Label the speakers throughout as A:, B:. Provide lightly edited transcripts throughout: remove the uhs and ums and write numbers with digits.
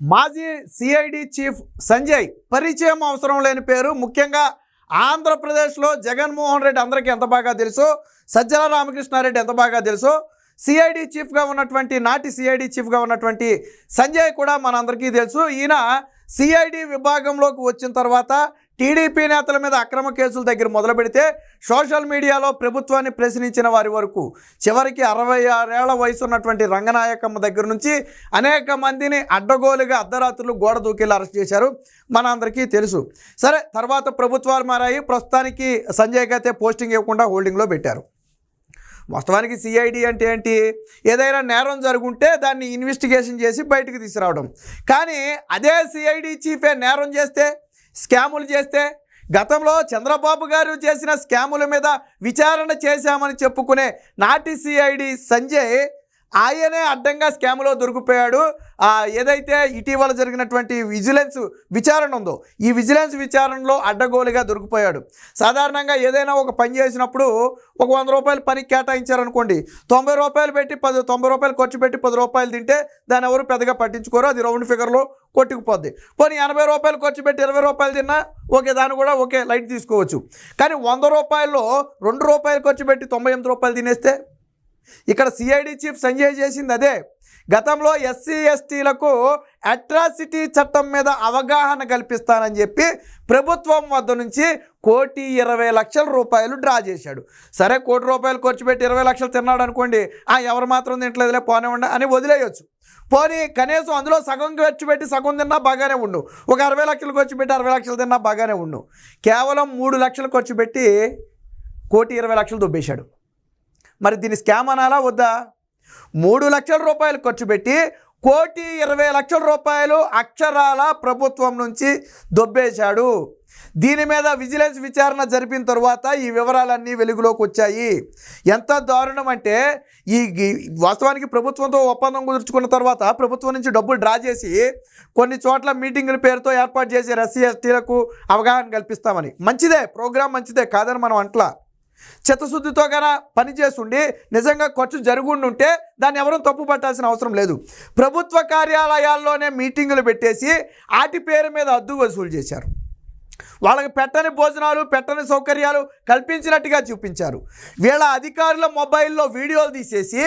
A: మాజీ CID chief Sanjay పరిచయం అవసరం లేని పేరు. ముఖ్యంగా ఆంధ్రప్రదేశ్లో జగన్మోహన్ రెడ్డి అందరికీ ఎంత బాగా తెలుసు, సజ్జల రామకృష్ణారెడ్డి ఎంత బాగా తెలుసు, సిఐడి చీఫ్గా ఉన్నటువంటి నాటి సిఐడి చీఫ్గా ఉన్నటువంటి సంజయ్ కూడా మనందరికీ తెలుసు. ఈయన సిఐడి విభాగంలోకి వచ్చిన తర్వాత టీడీపీ నేతల మీద అక్రమ కేసుల దగ్గర మొదలు పెడితే సోషల్ మీడియాలో ప్రభుత్వాన్ని ప్రశ్నించిన వారి వరకు చివరికి 66 ఏళ్ల వయసు ఉన్నటువంటి రంగనాయకమ్మ దగ్గర నుంచి అనేక మందిని అడ్డగోలుగా అర్ధరాత్రులు గోడ దూకేలా అరెస్ట్ చేశారు, మనందరికీ తెలుసు. సరే, తర్వాత ప్రభుత్వాలు మారాయి. ప్రస్తుతానికి సంజయ్కి అయితే పోస్టింగ్ ఇవ్వకుండా హోల్డింగ్లో పెట్టారు. వాస్తవానికి సిఐడి అంటే ఏంటి? ఏదైనా నేరం జరుగుంటే దాన్ని ఇన్వెస్టిగేషన్ చేసి బయటకు తీసుకురావడం. కానీ అదే సిఐడి చీఫే నేరం చేస్తే, స్కాములు చేస్తే, గతంలో చంద్రబాబు గారు చేసిన స్కాముల మీద విచారణ చేశామని చెప్పుకునే నాటి సిఐడి సంజయ్ ఆయనే అడ్డంగా స్కాములో దొరికిపోయాడు. ఏదైతే ఇటీవల జరిగినటువంటి విజిలెన్స్ విచారణ ఉందో, ఈ విజిలెన్స్ విచారణలో అడ్డగోలుగా దొరికిపోయాడు. సాధారణంగా ఏదైనా ఒక పని చేసినప్పుడు ఒక 100 రూపాయలు పనికి కేటాయించారనుకోండి, 90 రూపాయలు పెట్టి 90 రూపాయలు ఖర్చు పెట్టి 10 రూపాయలు తింటే దాన్ని ఎవరు పెద్దగా పట్టించుకోరు, అది రౌండ్ ఫిగర్లో కొట్టుకుపోద్ది. పోనీ 80 రూపాయలు ఖర్చు పెట్టి 20 రూపాయలు తిన్నా ఓకే, దాన్ని కూడా ఓకే లైట్ తీసుకోవచ్చు. కానీ 100 రూపాయల్లో 2 రూపాయలు ఖర్చు పెట్టి 98 రూపాయలు తినేస్తే, ఇక్కడ సిఐడి చీఫ్ సంజయ్ చేసింది అదే. గతంలో ఎస్సీ ఎస్టీలకు అట్రాసిటీ చట్టం మీద అవగాహన కల్పిస్తానని చెప్పి ప్రభుత్వం వద్ద నుంచి 1,20,00,000 డ్రా చేశాడు. సరే, 1 కోటి రూపాయలు ఖర్చు పెట్టి 20 లక్షలు తిన్నాడు అనుకోండి, ఎవరు మాత్రం తింటలేదులే పోనివ్వండి అని వదిలేయచ్చు. పోనీ కనీసం అందులో సగం ఖర్చు పెట్టి సగం తిన్నా బాగానే ఉండు, ఒక 60 లక్షలు ఖర్చు పెట్టి 60 లక్షలు తిన్నా బాగానే ఉండు. కేవలం 3 లక్షలు ఖర్చు పెట్టి 1,20,00,000 దొబ్బేశాడు. మరి దీన్ని స్కామ్ అనాలా వద్దా? 3 లక్షల రూపాయలు ఖర్చు పెట్టి 1,20,00,000 అక్షరాల ప్రభుత్వం నుంచి దొబ్బేశాడు. దీని మీద విజిలెన్స్ విచారణ జరిపిన తర్వాత ఈ వివరాలన్నీ వెలుగులోకి వచ్చాయి. ఎంత దారుణం అంటే, ఈ వాస్తవానికి ప్రభుత్వంతో ఒప్పందం కుదుర్చుకున్న తర్వాత ప్రభుత్వం నుంచి డబ్బులు డ్రా చేసి కొన్ని చోట్ల మీటింగుల పేరుతో ఏర్పాటు చేసే ఎస్సీ ఎస్టీలకు అవగాహన కల్పిస్తామని. మంచిదే, ప్రోగ్రాం మంచిదే, కాదని మనం అంట్లా. చిత్తశుద్ధితో కన్నా పనిచేస్తుండి నిజంగా ఖర్చు జరుగుండుంటే దాన్ని ఎవరూ తప్పు పట్టాల్సిన అవసరం లేదు. ప్రభుత్వ కార్యాలయాల్లోనే మీటింగులు పెట్టేసి వాటి పేరు మీద అద్దు వసూలు చేశారు. వాళ్ళకి పెట్టని భోజనాలు, పెట్టని సౌకర్యాలు కల్పించినట్టుగా చూపించారు. వీళ్ళ అధికారుల మొబైల్లో వీడియోలు తీసేసి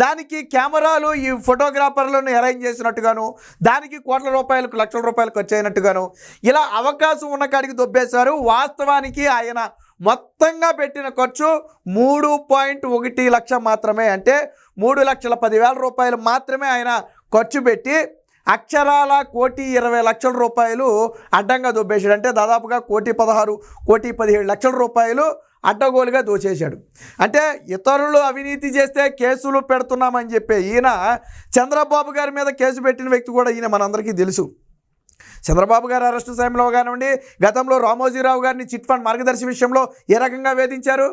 A: దానికి కెమెరాలు ఈ ఫోటోగ్రాఫర్లను అరేంజ్ చేసినట్టుగాను, దానికి కోట్ల రూపాయలకు లక్షల రూపాయలు ఖర్చు అయినట్టుగాను ఇలా అవకాశం ఉన్న కాడికి దొబ్బేశారు. వాస్తవానికి ఆయన మొత్తంగా పెట్టిన ఖర్చు 3.1 లక్ష మాత్రమే. అంటే 3,10,000 రూపాయలు మాత్రమే ఆయన ఖర్చు పెట్టి అక్షరాల 1,20,00,000 అడ్డంగా దొబ్బేశాడు. అంటే దాదాపుగా 1,16, 1,17 రూపాయలు అడ్డగోలుగా దోచేశాడు. అంటే ఇతరులు అవినీతి చేస్తే కేసులు పెడుతున్నామని చెప్పే ఈయన చంద్రబాబు గారి మీద కేసు పెట్టిన వ్యక్తి కూడా ఈయన మనందరికీ తెలుసు. చంద్రబాబు గారు అరెస్టు సమయంలో కానివ్వండి, గతంలో రామోజీరావు గారిని చిట్ ఫండ్ మార్గదర్శి విషయంలో ఏ రకంగా వేధించారు.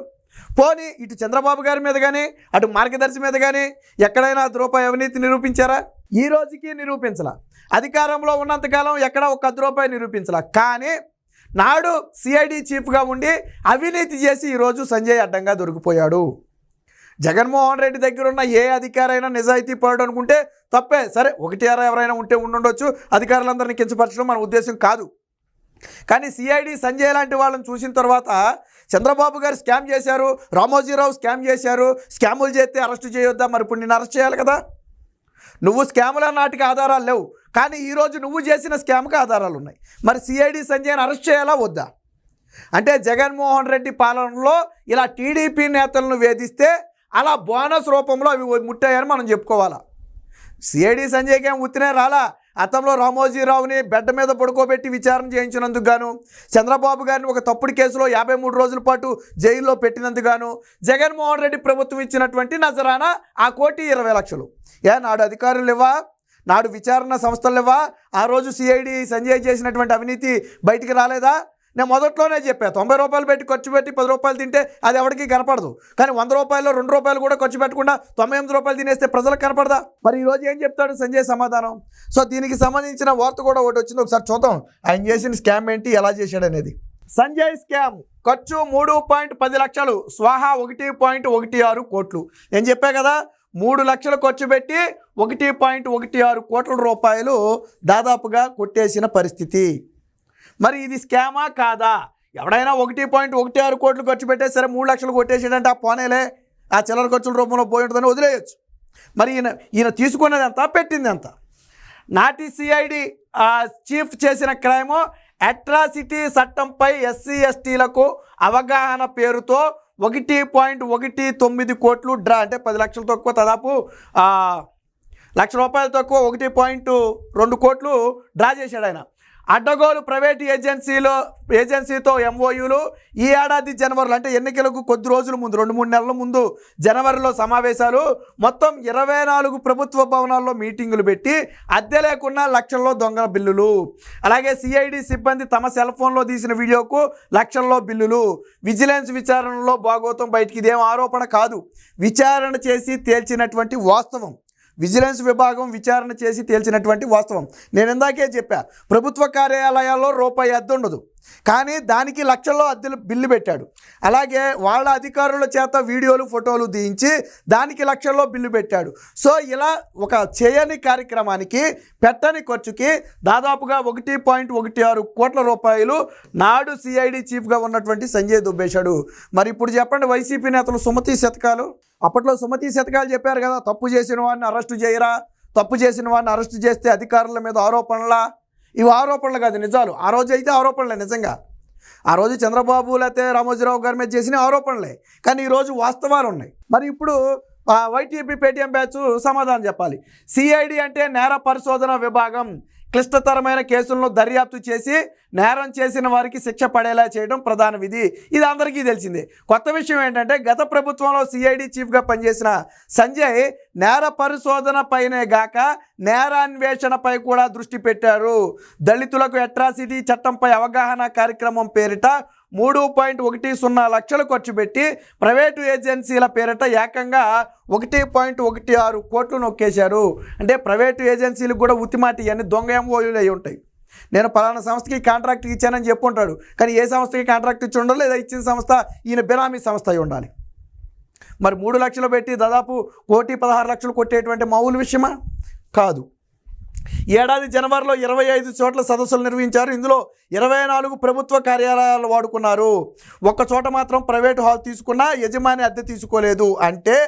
A: పోనీ ఇటు చంద్రబాబు గారి మీద కానీ అటు మార్గదర్శి మీద కానీ ఎక్కడైనా రూపాయి అవినీతి నిరూపించారా? ఈ రోజుకి నిరూపించలా. అధికారంలో ఉన్నంతకాలం ఎక్కడ ఒక రూపాయి నిరూపించలా. కానీ నాడు సిఐడి చీఫ్గా ఉండి అవినీతి చేసి ఈరోజు సంజయ్ అడ్డంగా దొరికిపోయాడు. జగన్మోహన్ రెడ్డి దగ్గర ఉన్న ఏ అధికారైనా నిజాయితీ పరుడు అనుకుంటే తప్పే. సరే, 1 ఎవరైనా ఉంటే ఉండొచ్చు, అధికారులందరినీ కించపరచడం మన ఉద్దేశం కాదు. కానీ సిఐడి సంజయ్ లాంటి వాళ్ళని చూసిన తర్వాత చంద్రబాబు గారు స్కామ్ చేశారు, రామోజీరావు స్కామ్ చేశారు, స్కాములు చేస్తే అరెస్టు చేయొద్దా? మరి ఇప్పుడు నేను అరెస్ట్ చేయాలి కదా. నువ్వు స్కాముల నాటికి ఆధారాలు లేవు, కానీ ఈరోజు నువ్వు చేసిన స్కామ్కి ఆధారాలు ఉన్నాయి. మరి సిఐడి సంజయ్ని అరెస్ట్ చేయాలా వద్దా? అంటే జగన్మోహన్ రెడ్డి పాలనలో ఇలా టీడీపీ నేతలను వేధిస్తే అలా బోనస్ రూపంలో అవి ముట్టాయని మనం చెప్పుకోవాలా. సిఐడి సంజయ్కి ఏం ఉత్తినే రాలా. గతంలో రామోజీరావుని బెడ్ మీద పడుకోబెట్టి విచారణ చేయించినందుకు గాను, చంద్రబాబు గారిని ఒక తప్పుడు కేసులో 53 రోజుల పాటు జైల్లో పెట్టినందుకు గాను జగన్మోహన్ రెడ్డి ప్రభుత్వం ఇచ్చినటువంటి నజరానా ఆ 1,20,00,000. నాడు అధికారులు లేవా? నాడు విచారణ సంస్థలు లేవా? ఆ రోజు సిఐడి సంజయ్ చేసినటువంటి అవినీతి బయటికి రాలేదా? నేను మొదట్లోనే చెప్పా, 90 రూపాయలు పెట్టి ఖర్చు పెట్టి 10 రూపాయలు తింటే అది ఎవరికి కనపడదు. కానీ 100 రూపాయలు 2 రూపాయలు కూడా ఖర్చు పెట్టకుండా 98 రూపాయలు తినేస్తే ప్రజలకు కనపడదా? మరి ఈరోజు ఏం చెప్తాడు సంజయ్ సమాధానం? సో దీనికి సంబంధించిన వార్త కూడా ఒకటి వచ్చింది, ఒకసారి చూద్దాం ఆయన చేసిన స్కామ్ ఏంటి, ఎలా చేశాడు అనేది. సంజయ్ స్కామ్ ఖర్చు 3.10 లక్షలు, స్వాహా 1.16 కోట్లు. నేను చెప్పా కదా, 3 లక్షలు ఖర్చు పెట్టి 1.16 కోట్ల రూపాయలు దాదాపుగా కొట్టేసిన పరిస్థితి. మరి ఇది స్కామా కాదా? ఎవడైనా 1.16 కోట్లు ఖర్చు పెట్టే సరే 3 లక్షలు కొట్టేసాడంటే ఆ పోనేలే ఆ చిల్లర ఖర్చుల రూపంలో పోయి ఉంటుందని వదిలేయచ్చు. మరి ఈయన తీసుకున్నది ఎంత, పెట్టింది ఎంత? నాటి సిఐడి చీఫ్ చేసిన క్రైము అట్రాసిటీ చట్టంపై ఎస్సీ ఎస్టీలకు అవగాహన పేరుతో 1.19 కోట్లు డ్రా, అంటే 10 లక్షలు తక్కువ, దాదాపు లక్ష రూపాయలు తక్కువ 1.2 కోట్లు డ్రా చేశాడు ఆయన. అడ్డగోలు ప్రైవేటు ఏజెన్సీతో ఎంఓయూలు. ఈ ఏడాది జనవరిలో, అంటే ఎన్నికలకు కొద్ది రోజుల ముందు 2-3 నెలల ముందు జనవరిలో సమావేశాలు. మొత్తం 24 ప్రభుత్వ భవనాల్లో మీటింగులు పెట్టి అద్దె లేకున్నా లక్షల్లో దొంగ బిల్లులు. అలాగే సిఐడి సిబ్బంది తమ సెల్ ఫోన్లో తీసిన వీడియోకు లక్షల్లో బిల్లులు. విజిలెన్స్ విచారణలో భాగోతం బయటికి. ఇదేం ఆరోపణ కాదు, విచారణ చేసి తేల్చినటువంటి వాస్తవం. విజిలెన్స్ విభాగం విచారణ చేసి తేల్చినటువంటి వాస్తవం. నేను ఇందాకే చెప్పా, ప్రభుత్వ కార్యాలయాల్లో రూపాయి అద్దె ఉండదు, కానీ దానికి లక్షల్లో అద్దెలు బిల్లు పెట్టాడు. అలాగే వాళ్ళ అధికారుల చేత వీడియోలు ఫోటోలు తీయించి దానికి లక్షల్లో బిల్లు పెట్టాడు. సో ఇలా ఒక చేయని కార్యక్రమానికి పెట్టని ఖర్చుకి దాదాపుగా 1.16 కోట్ల రూపాయలు నాడు సిఐడి చీఫ్గా ఉన్నటువంటి సంజయ్ దుబ్బేశాడు. మరి ఇప్పుడు చెప్పండి, వైసీపీ నేతలు సుమతి శతకాలు, అప్పట్లో సుమతి శతకాలు చెప్పారు కదా, తప్పు చేసిన వాడిని అరెస్టు చేయరా, తప్పు చేసిన వాడిని అరెస్టు చేస్తే అధికారుల మీద ఆరోపణలా. ఇవి ఆరోపణలు కాదు, నిజాలు. ఆ రోజు అయితే ఆరోపణలే నిజంగా. ఆ రోజు చంద్రబాబు లేకపోతే రామోజీరావు గారి మీద చేసిన ఆరోపణలే, కానీ ఈరోజు వాస్తవాలు ఉన్నాయి. మరి ఇప్పుడు వైటీపీ పేటీఎం బ్యాచ్ సమాధానం చెప్పాలి. సిఐడి అంటే నేర పరిశోధన విభాగం. క్లిష్టతరమైన కేసులను దర్యాప్తు చేసి నేరం చేసిన వారికి శిక్ష పడేలా చేయడం ప్రధాన విధి. ఇది అందరికీ తెలిసిందే. కొత్త విషయం ఏంటంటే, గత ప్రభుత్వంలో సిఐడి చీఫ్గా పనిచేసిన సంజయ్ నేర పరిశోధన పైనే గాక నేరాన్వేషణపై కూడా దృష్టి పెట్టారు. దళితులకు అట్రాసిటీ చట్టంపై అవగాహన కార్యక్రమం పేరిట 3.10 లక్షలు ఖర్చు పెట్టి ప్రైవేటు ఏజెన్సీల పేరిట ఏకంగా 1.16 కోట్లు నొక్కేశారు. అంటే ప్రైవేటు ఏజెన్సీలకు కూడా ఉత్తిమాటి అని దొంగ ఎంఓయూలు అయి ఉంటాయి. నేను పలానా సంస్థకి కాంట్రాక్ట్ ఇచ్చానని చెప్పుంటాడు, కానీ ఏ సంస్థకి కాంట్రాక్ట్ ఇచ్చి ఉండాలి, లేదా ఇచ్చిన సంస్థ ఈయన బినామీ సంస్థ అయి ఉండాలి. మరి 3 లక్షలు పెట్టి దాదాపు 1.16 కొట్టేటువంటి మామూలు విషయమా కాదు. ఏడాది జనవరిలో 25 చోట్ల సదస్సులు నిర్వహించారు. ఇందులో 24 ప్రభుత్వ కార్యాలయాలు వాడుకున్నారు. ఒక్క చోట మాత్రం ప్రైవేటు హాల్ తీసుకున్నా యజమాని అద్దె తీసుకోలేదు. అంటే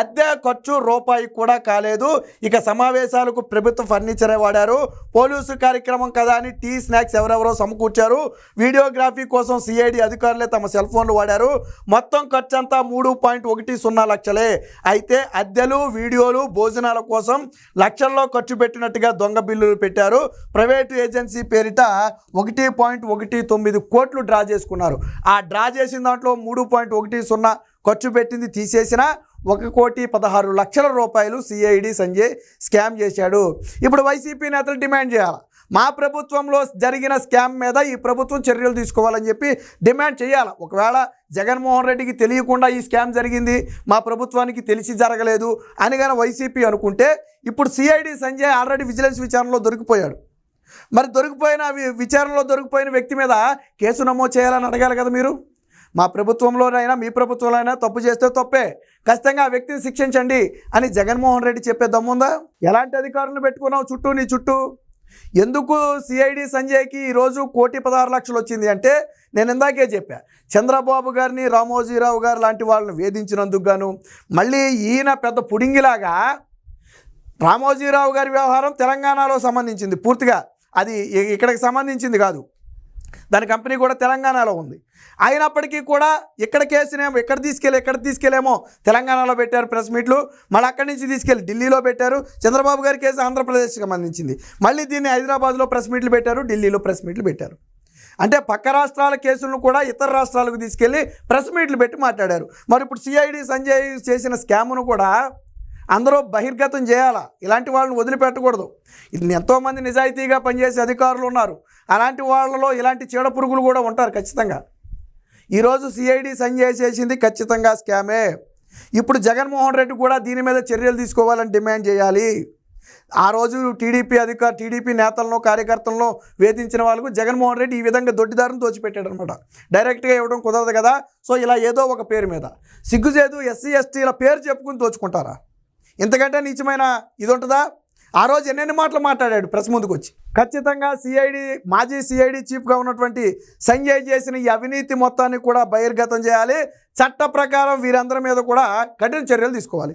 A: అద్దె ఖర్చు రూపాయి కూడా కాలేదు. ఇక సమావేశాలకు ప్రభుత్వ ఫర్నిచరే వాడారు. పోలీసు కార్యక్రమం కదా అని టీ స్నాక్స్ ఎవరెవరో సమకూర్చారు. వీడియోగ్రఫీ కోసం సిఐడి అధికారులే తమ సెల్ ఫోన్లు వాడారు. మొత్తం ఖర్చు అంతా 3.10 లక్షలే. అయితే అద్దెలు, వీడియోలు, భోజనాల కోసం లక్షల్లో ఖర్చు పెట్టినట్టుగా దొంగ బిల్లులు పెట్టారు. ప్రైవేటు ఏజెన్సీ పేరిట 1.19 కోట్లు డ్రా చేసుకున్నారు. ఆ డ్రా చేసిన దాంట్లో 3.10 ఖర్చు పెట్టింది తీసేసిన 1.16 రూపాయలు సిఐడి సంజయ్ స్కామ్ చేశాడు. ఇప్పుడు వైసీపీ నేతలు డిమాండ్ చేయాలి, మా ప్రభుత్వంలో జరిగిన స్కామ్ మీద ఈ ప్రభుత్వం చర్యలు తీసుకోవాలని చెప్పి డిమాండ్ చేయాలి. ఒకవేళ జగన్మోహన్ రెడ్డికి తెలియకుండా ఈ స్కామ్ జరిగింది, మా ప్రభుత్వానికి తెలిసి జరగలేదు అని కానీ వైసీపీ అనుకుంటే, ఇప్పుడు సిఐడి సంజయ్ ఆల్రెడీ విజిలెన్స్ విచారణలో దొరికిపోయాడు. మరి విచారణలో దొరికిపోయిన వ్యక్తి మీద కేసు నమోదు చేయాలని అడగాలి కదా మీరు. మా ప్రభుత్వంలోనైనా మీ ప్రభుత్వంలో తప్పు చేస్తే తప్పే, ఖచ్చితంగా ఆ వ్యక్తిని శిక్షించండి అని జగన్మోహన్ రెడ్డి చెప్పే దమ్ముందా? ఎలాంటి అధికారులను పెట్టుకున్నావు నీ చుట్టూ? ఎందుకు సిఐడి సంజయ్కి ఈరోజు 1.16 వచ్చింది అంటే, నేను ఇందాకే చెప్పా, చంద్రబాబు గారిని, రామోజీరావు గారు లాంటి వాళ్ళని వేధించినందుకు గాను, మళ్ళీ ఈయన పెద్ద పుడింగిలాగా రామోజీరావు గారి వ్యవహారం తెలంగాణలో సంబంధించింది పూర్తిగా, అది ఇక్కడికి సంబంధించింది కాదు. దాని కంపెనీ కూడా తెలంగాణలో ఉంది. అయినప్పటికీ కూడా ఇక్కడ కేసునేమో ఎక్కడ తీసుకెళ్ళేమో తెలంగాణలో పెట్టారు ప్రెస్ మీట్లు, మళ్ళీ అక్కడి నుంచి తీసుకెళ్ళి ఢిల్లీలో పెట్టారు. చంద్రబాబు గారి కేసు ఆంధ్రప్రదేశ్కి సంబంధించింది. మళ్ళీ దీన్ని హైదరాబాద్లో ప్రెస్ మీట్లు పెట్టారు, ఢిల్లీలో ప్రెస్ మీట్లు పెట్టారు. అంటే పక్క రాష్ట్రాల కేసులను కూడా ఇతర రాష్ట్రాలకు తీసుకెళ్ళి ప్రెస్ మీట్లు పెట్టి మాట్లాడారు. మరి ఇప్పుడు సిఐడి సంజయ్ చేసిన స్కామ్ను కూడా అందరూ బహిర్గతం చేయాలా, ఇలాంటి వాళ్ళని వదిలిపెట్టకూడదు. ఎంతోమంది నిజాయితీగా పనిచేసే అధికారులు ఉన్నారు, అలాంటి వాళ్ళలో ఇలాంటి చీడ పురుగులు కూడా ఉంటారు ఖచ్చితంగా. ఈరోజు సిఐడి సంజయ్ చేసింది ఖచ్చితంగా స్కామే. ఇప్పుడు జగన్మోహన్ రెడ్డి కూడా దీని మీద చర్యలు తీసుకోవాలని డిమాండ్ చేయాలి. ఆ రోజు టీడీపీ నేతలను, కార్యకర్తలను వేధించిన వాళ్ళకు జగన్మోహన్ రెడ్డి ఈ విధంగా దొడ్డిదారును దోచిపెట్టాడు అనమాట. డైరెక్ట్గా ఇవ్వడం కుదరదు కదా. సో ఇలా ఏదో ఒక పేరు మీద సిగ్గుచేదు ఎస్సీ ఎస్టీల పేరు చెప్పుకుని దోచుకుంటారా? ఇంతకంటే నీచమైన ఇది ఉంటుందా? ఆ రోజు ఎన్నెన్ని మాటలు మాట్లాడాడు ప్రెస్ ముందుకు వచ్చి. ఖచ్చితంగా మాజీ సిఐడి చీఫ్గా ఉన్నటువంటి సంజయ్ చేసిన ఈ అవినీతి మొత్తాన్ని కూడా బహిర్గతం చేయాలి. చట్ట ప్రకారం వీరందరి మీద కూడా కఠిన చర్యలు తీసుకోవాలి.